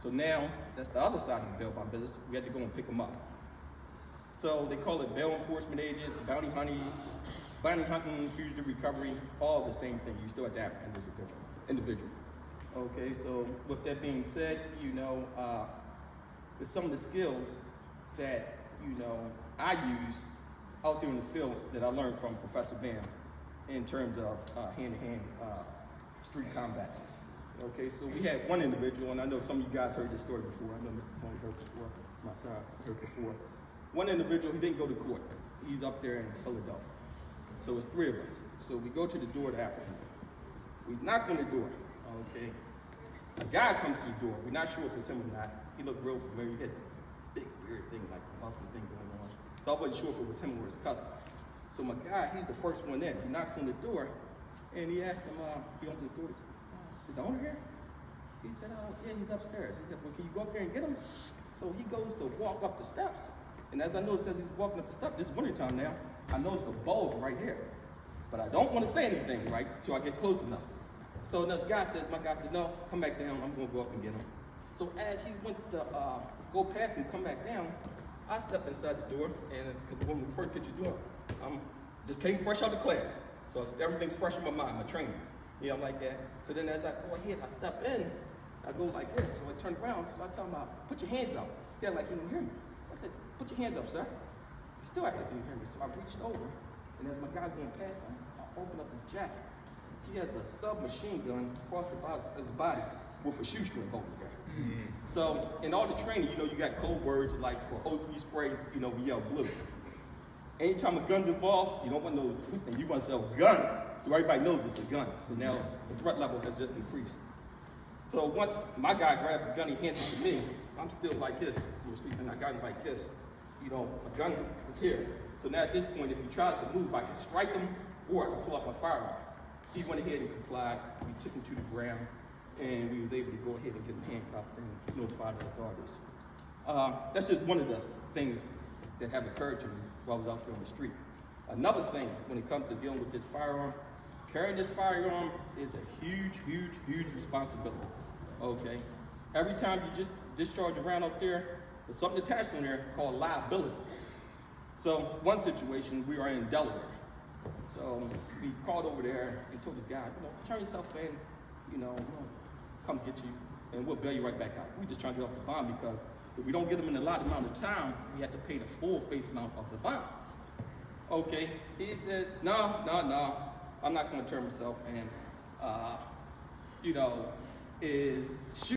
So now, that's the other side of the bail bond business. We had to go and pick them up. So they call it bail enforcement agent, bounty hunting, fugitive recovery, all the same thing. You still have to have an individual. Okay, so with that being said, with some of the skills that, I use out there in the field that I learned from Professor Bam in terms of hand-to-hand street combat. Okay, so we had one individual, and I know some of you guys heard this story before. I know Mr. Tony heard before, my son heard before. One individual, he didn't go to court. He's up there in Philadelphia. So it's three of us. So we go to the door to apprehend him. We knock on the door, okay? A guy comes to the door. We're not sure if it's him or not. He looked real familiar. He had a big weird thing, like a muscle thing going on. So I wasn't sure if it was him or his cousin. So my guy, he's the first one in. He knocks on the door, and he asked him, he opens the door, he said, is the owner here? He said, yeah, he's upstairs. He said, well, can you go up there and get him? So he goes to walk up the steps. And as I noticed as he's walking up the steps, this is wintertime now, I noticed a bulge right here. But I don't want to say anything, right, until I get close enough. So my guy said, no, come back down. I'm going to go up and get him. So as he went to go past him, come back down, I stepped inside the door, and when we first get your door, just came fresh out of class. So everything's fresh in my mind, my training. Like that. So then as I go ahead, I step in, I go like this. So I turn around, so I tell him, put your hands up. Yeah, like he didn't hear me. So I said, put your hands up, sir. He still acted like he didn't hear me. So I reached over, and as my guy going past him, I opened up his jacket. He has a submachine gun across his body with a shoestring holding it. So in all the training, you got code words like for OC spray, we yell blue. Anytime a gun's involved, you don't want no twisting. You want to sell gun, so everybody knows it's a gun. So now the threat level has just increased. So once my guy grabs the gun, he hands it to me. I'm still like this, and I got him like this. A gun is here. So now at this point, if he tries to move, I can strike him or I can pull out my firearm. He went ahead and complied. We took him to the ground, and we was able to go ahead and get him handcuffed and notify the authorities. That's just one of the things that have occurred to me while I was out there on the street. Another thing, when it comes to dealing with this firearm, carrying this firearm is a huge responsibility, okay? Every time you just discharge a round up there, there's something attached on there called liability. So one situation, we were in Delaware. So we called over there and told this guy, turn yourself in, we'll come get you, and we'll bail you right back out. We just trying to get off the bond because if we don't get them in a lot amount of time, we have to pay the full face amount of the bond. Okay, he says, no, I'm not going to turn myself in. Is shoot.